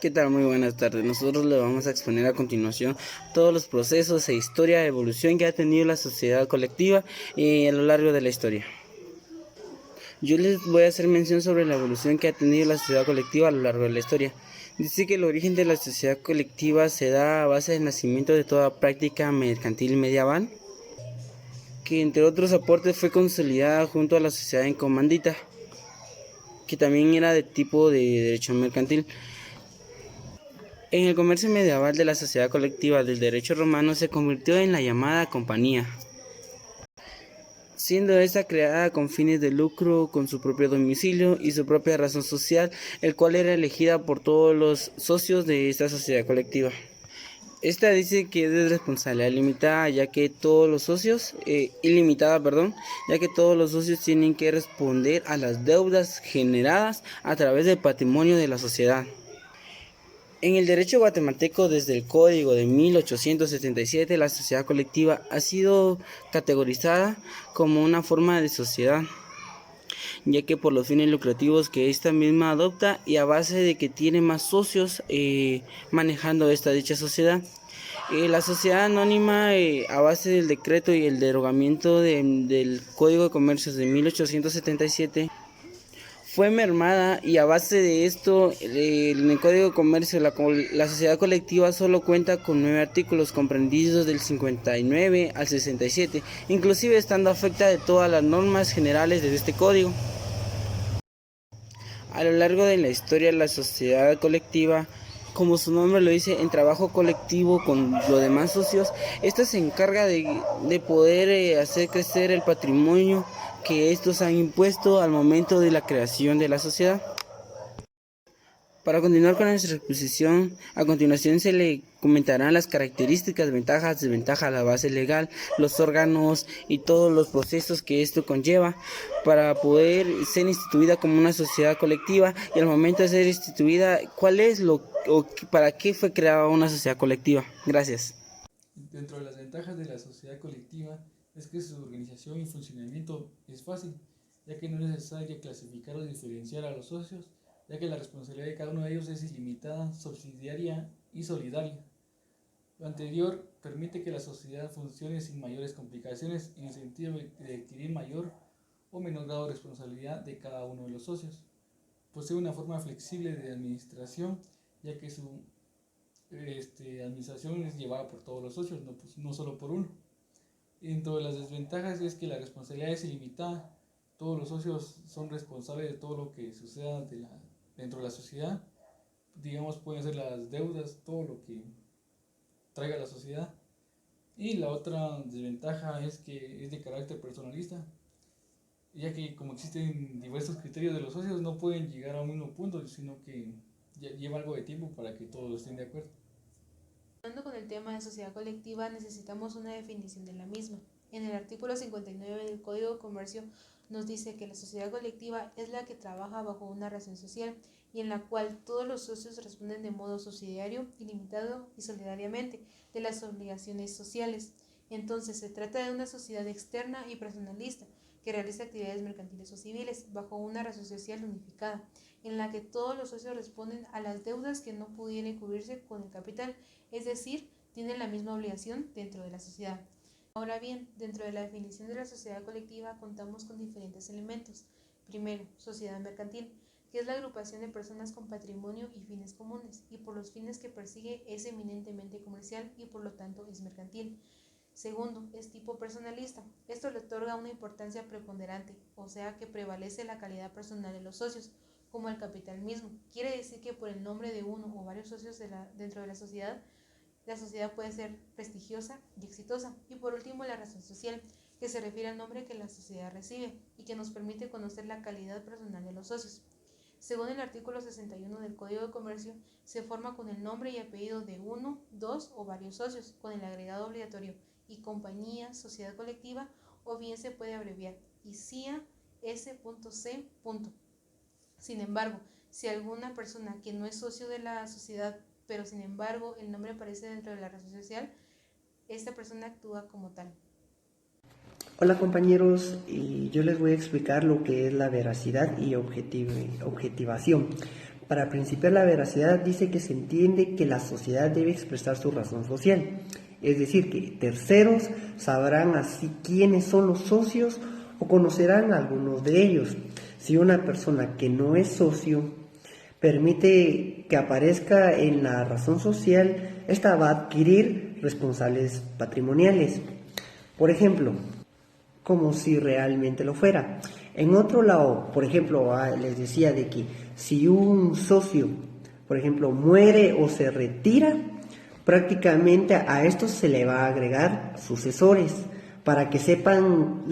¿Qué tal? Muy buenas tardes. Nosotros le vamos a exponer a continuación todos los procesos e historia de evolución que ha tenido la sociedad colectiva a lo largo de la historia. Yo les voy a hacer mención sobre la evolución que ha tenido la sociedad colectiva a lo largo de la historia. Dice que el origen de la sociedad colectiva se da a base del nacimiento de toda práctica mercantil medieval, que entre otros aportes fue consolidada junto a la sociedad en comandita, que también era de tipo de derecho mercantil. En el comercio medieval de la sociedad colectiva del derecho romano se convirtió en la llamada compañía, siendo esta creada con fines de lucro, con su propio domicilio y su propia razón social, el cual era elegida por todos los socios de esta sociedad colectiva. Esta dice que es de responsabilidad limitada, ya que todos los socios, ya que todos los socios tienen que responder a las deudas generadas a través del patrimonio de la sociedad. En el derecho guatemalteco, desde el Código de 1877, la sociedad colectiva ha sido categorizada como una forma de sociedad, ya que por los fines lucrativos que esta misma adopta y a base de que tiene más socios manejando esta dicha sociedad. La sociedad anónima, a base del decreto y el derogamiento del Código de Comercios de 1877, fue mermada y a base de esto, en el Código de Comercio, la sociedad colectiva solo cuenta con 9 artículos comprendidos del 59 al 67, inclusive estando afecta de todas las normas generales de este código. A lo largo de la historia, la sociedad colectiva, como su nombre lo dice, en trabajo colectivo con los demás socios, esta se encarga de poder hacer crecer el patrimonio que estos han impuesto al momento de la creación de la sociedad. Para continuar con nuestra exposición, a continuación se le comentarán las características, ventajas, desventajas, la base legal, los órganos y todos los procesos que esto conlleva para poder ser instituida como una sociedad colectiva, y al momento de ser instituida, ¿cuál es para qué fue creada una sociedad colectiva? Gracias. Dentro de las ventajas de la sociedad colectiva es que su organización y funcionamiento es fácil, ya que no es necesario clasificar o diferenciar a los socios, ya que la responsabilidad de cada uno de ellos es ilimitada, subsidiaria y solidaria. Lo anterior permite que la sociedad funcione sin mayores complicaciones en el sentido de adquirir mayor o menor grado de responsabilidad de cada uno de los socios. Posee una forma flexible de administración, ya que su administración es llevada por todos los socios, no solo por uno. Dentro de las desventajas es que la responsabilidad es ilimitada. Todos los socios son responsables de todo lo que suceda dentro de la sociedad. Digamos, pueden ser las deudas, todo lo que traiga la sociedad. Y la otra desventaja es que es de carácter personalista, ya que como existen diversos criterios de los socios, no pueden llegar a un mismo punto, sino que lleva algo de tiempo para que todos estén de acuerdo. Continuando con el tema de sociedad colectiva, necesitamos una definición de la misma. En el artículo 59 del Código de Comercio nos dice que la sociedad colectiva es la que trabaja bajo una razón social y en la cual todos los socios responden de modo subsidiario, ilimitado y solidariamente de las obligaciones sociales. Entonces, se trata de una sociedad externa y personalista que realiza actividades mercantiles o civiles bajo una razón social unificada, en la que todos los socios responden a las deudas que no pudieran cubrirse con el capital, es decir, tienen la misma obligación dentro de la sociedad. Ahora bien, dentro de la definición de la sociedad colectiva contamos con diferentes elementos. Primero, sociedad mercantil, que es la agrupación de personas con patrimonio y fines comunes, y por los fines que persigue es eminentemente comercial y por lo tanto es mercantil. Segundo, es tipo personalista. Esto le otorga una importancia preponderante, o sea que prevalece la calidad personal de los socios, como el capital mismo. Quiere decir que por el nombre de uno o varios socios dentro de la sociedad puede ser prestigiosa y exitosa. Y por último, la razón social, que se refiere al nombre que la sociedad recibe y que nos permite conocer la calidad personal de los socios. Según el artículo 61 del Código de Comercio, se forma con el nombre y apellido de uno, dos o varios socios, con el agregado obligatorio y compañía, sociedad colectiva, o bien se puede abreviar ICIA S.C. Sin embargo, si alguna persona que no es socio de la sociedad, pero sin embargo el nombre aparece dentro de la razón social, esta persona actúa como tal. Hola compañeros, y yo les voy a explicar lo que es la veracidad y objetivación. Para principiar la veracidad dice que se entiende que la sociedad debe expresar su razón social, es decir, que terceros sabrán así quiénes son los socios o conocerán a algunos de ellos. Si una persona que no es socio permite que aparezca en la razón social, ésta va a adquirir responsables patrimoniales. Por ejemplo, como si realmente lo fuera. En otro lado, por ejemplo, les decía de que si un socio, por ejemplo, muere o se retira, prácticamente a esto se le va a agregar sucesores para que sepan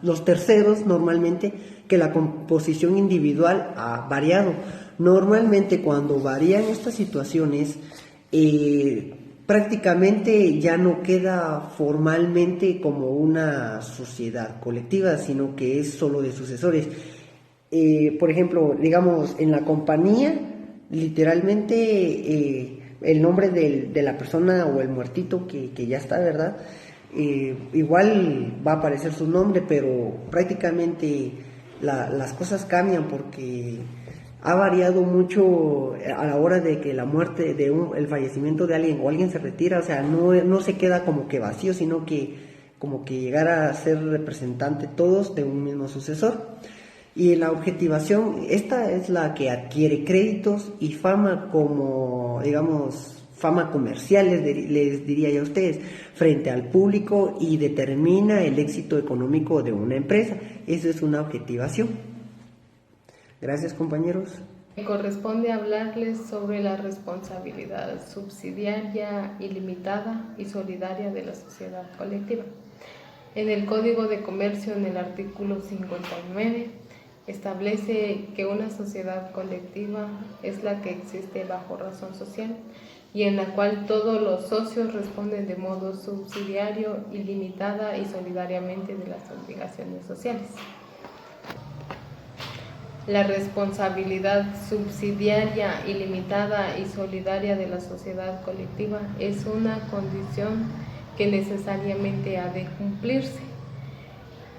los terceros normalmente que la composición individual ha variado. Normalmente cuando varían estas situaciones, prácticamente ya no queda formalmente como una sociedad colectiva, sino que es solo de sucesores. Por ejemplo, digamos, en la compañía, literalmente el nombre de la persona o el muertito que ya está, ¿verdad? Igual va a aparecer su nombre, pero prácticamente las cosas cambian porque ha variado mucho a la hora de que la muerte el fallecimiento de alguien o alguien se retira, o sea, no se queda como que vacío, sino que como que llegara a ser representante todos de un mismo sucesor. Y la objetivación, esta es la que adquiere créditos y fama como, digamos, fama comercial, les diría yo a ustedes, frente al público y determina el éxito económico de una empresa. Eso es una objetivación. Gracias, compañeros. Me corresponde hablarles sobre la responsabilidad subsidiaria, ilimitada y solidaria de la sociedad colectiva. En el Código de Comercio, en el artículo 59, establece que una sociedad colectiva es la que existe bajo razón social y en la cual todos los socios responden de modo subsidiario, ilimitada y solidariamente de las obligaciones sociales. La responsabilidad subsidiaria, ilimitada y solidaria de la sociedad colectiva es una condición que necesariamente ha de cumplirse.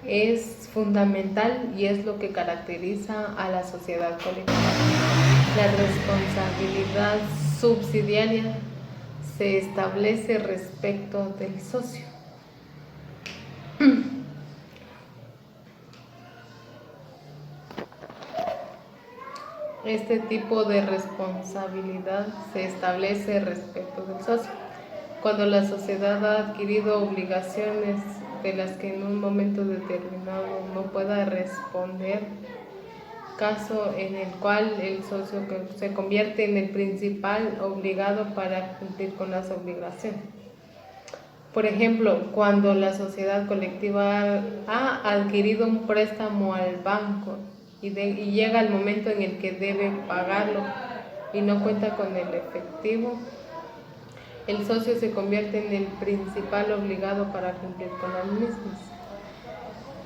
Es fundamental y es lo que caracteriza a la sociedad colectiva. La responsabilidad subsidiaria se establece respecto del socio. Este tipo de responsabilidad se establece respecto del socio. Cuando la sociedad ha adquirido obligaciones de las que en un momento determinado no pueda responder, caso en el cual el socio se convierte en el principal obligado para cumplir con las obligaciones. Por ejemplo, cuando la sociedad colectiva ha adquirido un préstamo al banco y llega el momento en el que debe pagarlo y no cuenta con el efectivo, el socio se convierte en el principal obligado para cumplir con las mismas.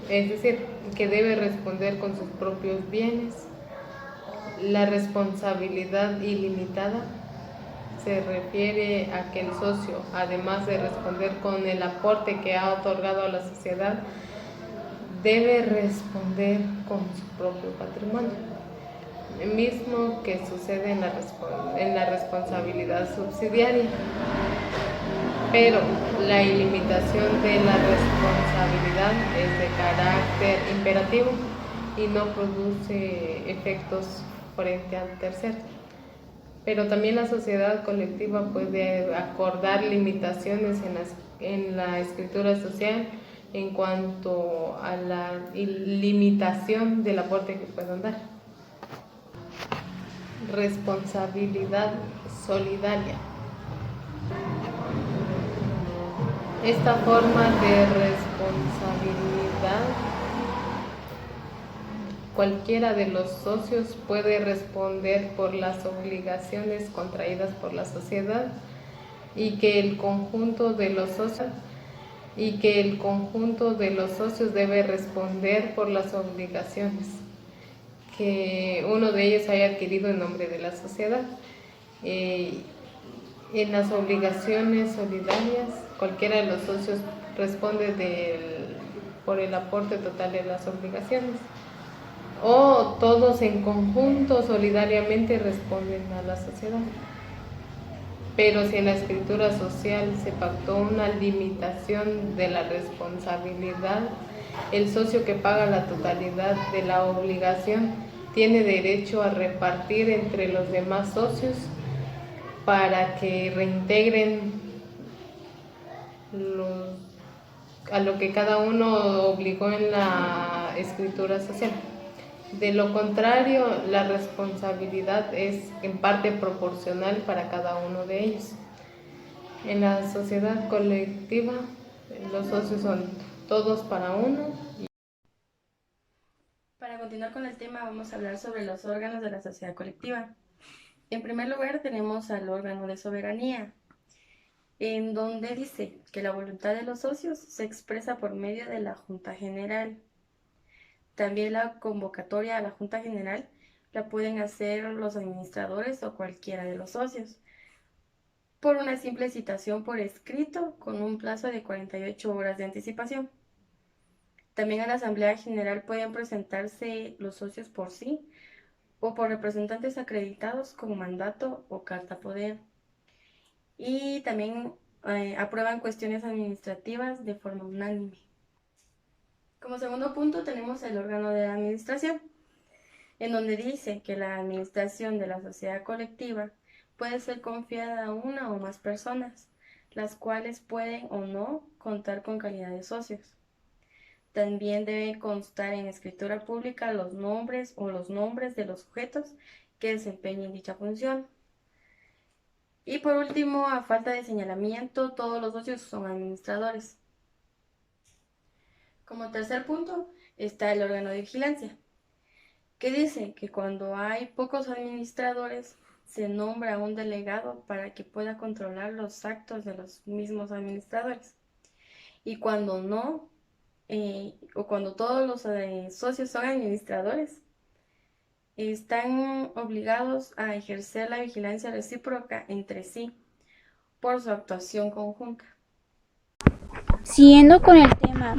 Es decir, que debe responder con sus propios bienes. La responsabilidad ilimitada se refiere a que el socio, además de responder con el aporte que ha otorgado a la sociedad, debe responder con su propio patrimonio, mismo que sucede en la responsabilidad subsidiaria. Pero la ilimitación de la responsabilidad es de carácter imperativo y no produce efectos frente al tercero. Pero también la sociedad colectiva puede acordar limitaciones en la escritura social en cuanto a la limitación del aporte que puedan dar. Responsabilidad solidaria. Esta forma de responsabilidad, cualquiera de los socios puede responder por las obligaciones contraídas por la sociedad y que el conjunto de los socios debe responder por las obligaciones que uno de ellos haya adquirido en nombre de la sociedad. En las obligaciones solidarias, cualquiera de los socios responde por el aporte total de las obligaciones. o todos en conjunto solidariamente responden a la sociedad. Pero si en la escritura social se pactó una limitación de la responsabilidad, el socio que paga la totalidad de la obligación tiene derecho a repartir entre los demás socios para que reintegren a lo que cada uno obligó en la escritura social. De lo contrario, la responsabilidad es en parte proporcional para cada uno de ellos. En la sociedad colectiva, los socios son todos para uno. Para continuar con el tema, vamos a hablar sobre los órganos de la sociedad colectiva. En primer lugar, tenemos al órgano de soberanía, en donde dice que la voluntad de los socios se expresa por medio de la Junta General. También la convocatoria a la Junta General la pueden hacer los administradores o cualquiera de los socios, por una simple citación por escrito con un plazo de 48 horas de anticipación. También a la Asamblea General pueden presentarse los socios por sí o por representantes acreditados con mandato o carta poder. Y también aprueban cuestiones administrativas de forma unánime. Como segundo punto tenemos el órgano de la administración, en donde dice que la administración de la sociedad colectiva puede ser confiada a una o más personas, las cuales pueden o no contar con calidad de socios. También debe constar en escritura pública los nombres de los sujetos que desempeñen dicha función. Y por último, a falta de señalamiento, todos los socios son administradores. Como tercer punto está el órgano de vigilancia, que dice que cuando hay pocos administradores se nombra un delegado para que pueda controlar los actos de los mismos administradores. Y cuando no, o cuando todos los socios son administradores, están obligados a ejercer la vigilancia recíproca entre sí por su actuación conjunta. Siguiendo con el tema,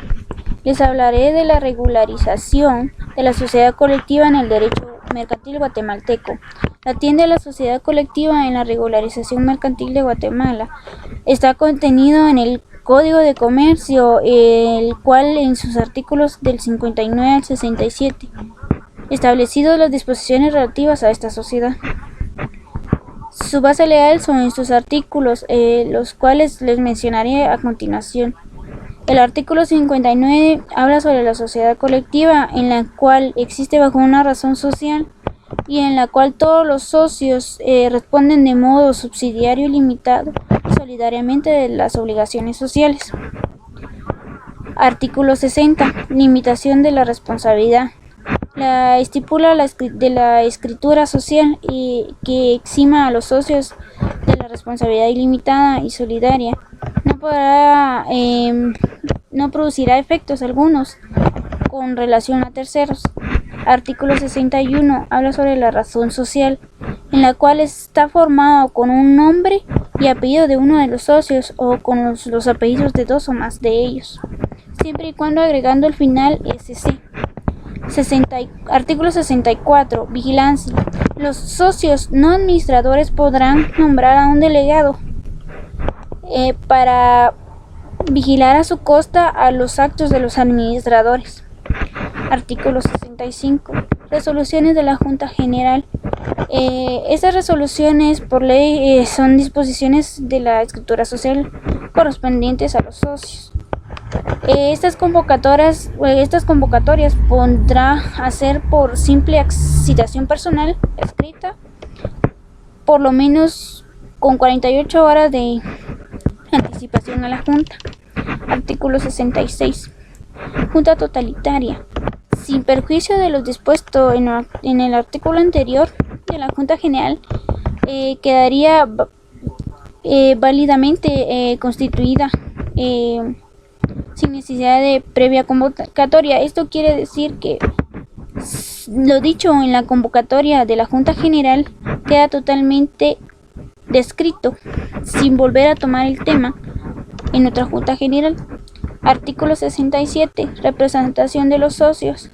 les hablaré de la regularización de la sociedad colectiva en el derecho mercantil guatemalteco. Atiende a la sociedad colectiva en la regularización mercantil de Guatemala. Está contenido en el Código de Comercio, el cual en sus artículos del 59 al 67, establecido las disposiciones relativas a esta sociedad. Su base legal son estos artículos, los cuales les mencionaré a continuación. El artículo 59 habla sobre la sociedad colectiva, en la cual existe bajo una razón social y en la cual todos los socios responden de modo subsidiario y limitado y solidariamente de las obligaciones sociales. Artículo 60. Limitación de la responsabilidad. La estipula de la escritura social y que exima a los socios de la responsabilidad ilimitada y solidaria. No producirá efectos algunos con relación a terceros. Artículo 61 habla sobre la razón social, en la cual está formado con un nombre y apellido de uno de los socios o con los apellidos de dos o más de ellos, siempre y cuando agregando al final SC. Artículo 64. Vigilancia. Los socios no administradores podrán nombrar a un delegado para vigilar a su costa a los actos de los administradores. Artículo 65. Resoluciones de la Junta General. Estas resoluciones por ley son disposiciones de la escritura social correspondientes a los socios. Estas convocatorias podrá hacer por simple citación personal escrita, por lo menos con 48 horas de anticipación a la Junta. Artículo 66. Junta totalitaria. Sin perjuicio de lo dispuesto en el artículo anterior de la Junta General, quedaría válidamente constituida sin necesidad de previa convocatoria. Esto quiere decir que lo dicho en la convocatoria de la Junta General queda totalmente descrito, sin volver a tomar el tema en otra Junta General. Artículo 67. Representación de los socios.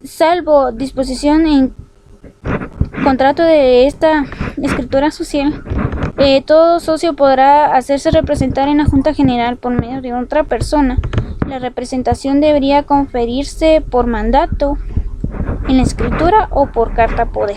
salvo disposición en contrato de esta escritura social, todo socio podrá hacerse representar en la Junta General por medio de otra persona. La representación debería conferirse por mandato en la escritura o por carta poder.